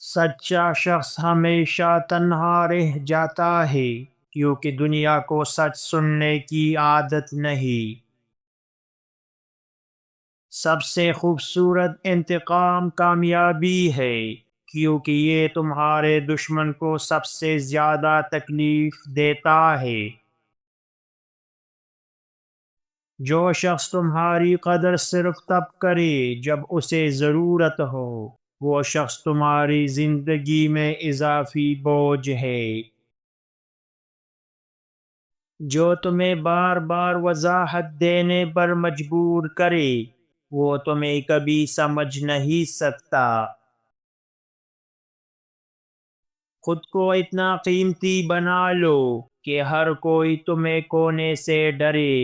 سچا شخص ہمیشہ تنہا رہ جاتا ہے کیونکہ دنیا کو سچ سننے کی عادت نہیں۔ سب سے خوبصورت انتقام کامیابی ہے کیونکہ یہ تمہارے دشمن کو سب سے زیادہ تکلیف دیتا ہے۔ جو شخص تمہاری قدر صرف تب کرے جب اسے ضرورت ہو، وہ شخص تمہاری زندگی میں اضافی بوجھ ہے۔ جو تمہیں بار بار وضاحت دینے پر مجبور کرے، وہ تمہیں کبھی سمجھ نہیں سکتا۔ خود کو اتنا قیمتی بنا لو کہ ہر کوئی تمہیں کونے سے ڈرے۔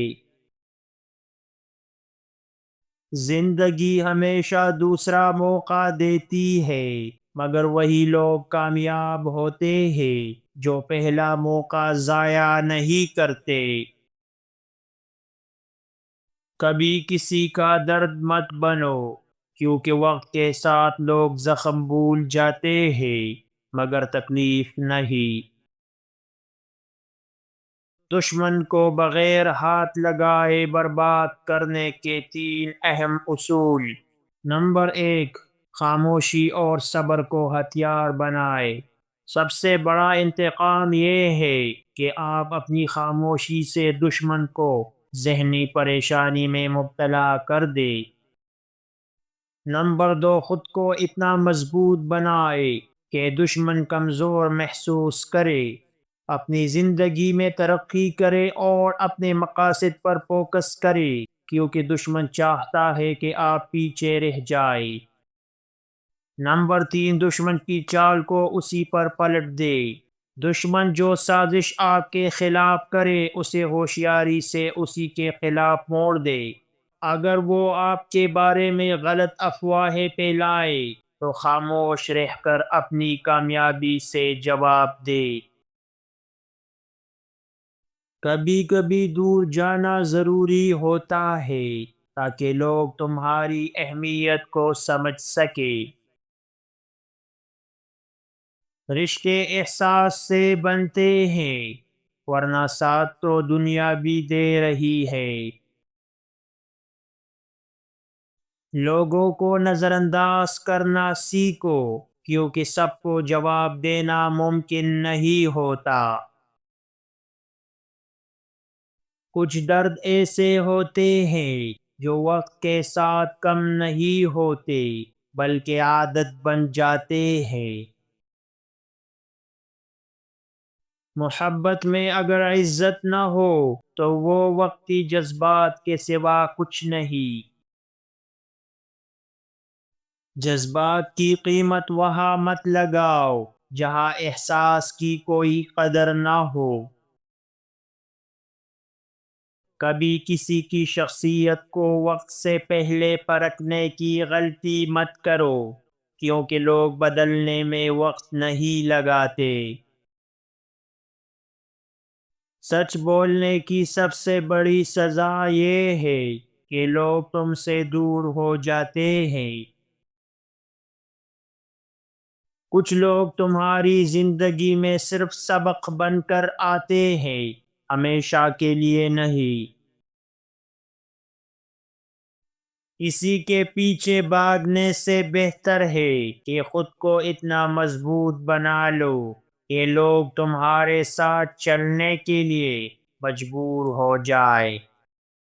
زندگی ہمیشہ دوسرا موقع دیتی ہے، مگر وہی لوگ کامیاب ہوتے ہیں جو پہلا موقع ضائع نہیں کرتے۔ کبھی کسی کا درد مت بنو، کیونکہ وقت کے ساتھ لوگ زخم بھول جاتے ہیں مگر تکلیف نہیں۔ دشمن کو بغیر ہاتھ لگائے برباد کرنے کے 3 اہم اصول۔ نمبر 1، خاموشی اور صبر کو ہتھیار بنائے۔ سب سے بڑا انتقام یہ ہے کہ آپ اپنی خاموشی سے دشمن کو ذہنی پریشانی میں مبتلا کر دے۔ نمبر 2، خود کو اتنا مضبوط بنائے کہ دشمن کمزور محسوس کرے۔ اپنی زندگی میں ترقی کرے اور اپنے مقاصد پر فوکس کرے کیونکہ دشمن چاہتا ہے کہ آپ پیچھے رہ جائیں۔ نمبر 3، دشمن کی چال کو اسی پر پلٹ دے۔ دشمن جو سازش آپ کے خلاف کرے اسے ہوشیاری سے اسی کے خلاف موڑ دے۔ اگر وہ آپ کے بارے میں غلط افواہیں پھیلائے تو خاموش رہ کر اپنی کامیابی سے جواب دے۔ کبھی کبھی دور جانا ضروری ہوتا ہے تاکہ لوگ تمہاری اہمیت کو سمجھ سکے۔ رشتے احساس سے بنتے ہیں، ورنہ ساتھ تو دنیا بھی دے رہی ہے۔ لوگوں کو نظر انداز کرنا سیکھو کیونکہ سب کو جواب دینا ممکن نہیں ہوتا۔ کچھ درد ایسے ہوتے ہیں جو وقت کے ساتھ کم نہیں ہوتے بلکہ عادت بن جاتے ہیں۔ محبت میں اگر عزت نہ ہو تو وہ وقتی جذبات کے سوا کچھ نہیں۔ جذبات کی قیمت وہاں مت لگاؤ جہاں احساس کی کوئی قدر نہ ہو۔ کبھی کسی کی شخصیت کو وقت سے پہلے پرکھنے کی غلطی مت کرو کیونکہ لوگ بدلنے میں وقت نہیں لگاتے۔ سچ بولنے کی سب سے بڑی سزا یہ ہے کہ لوگ تم سے دور ہو جاتے ہیں۔ کچھ لوگ تمہاری زندگی میں صرف سبق بن کر آتے ہیں، ہمیشہ کے لیے نہیں۔ اسی کے پیچھے بھاگنے سے بہتر ہے کہ خود کو اتنا مضبوط بنا لو کہ لوگ تمہارے ساتھ چلنے کے لیے مجبور ہو جائے۔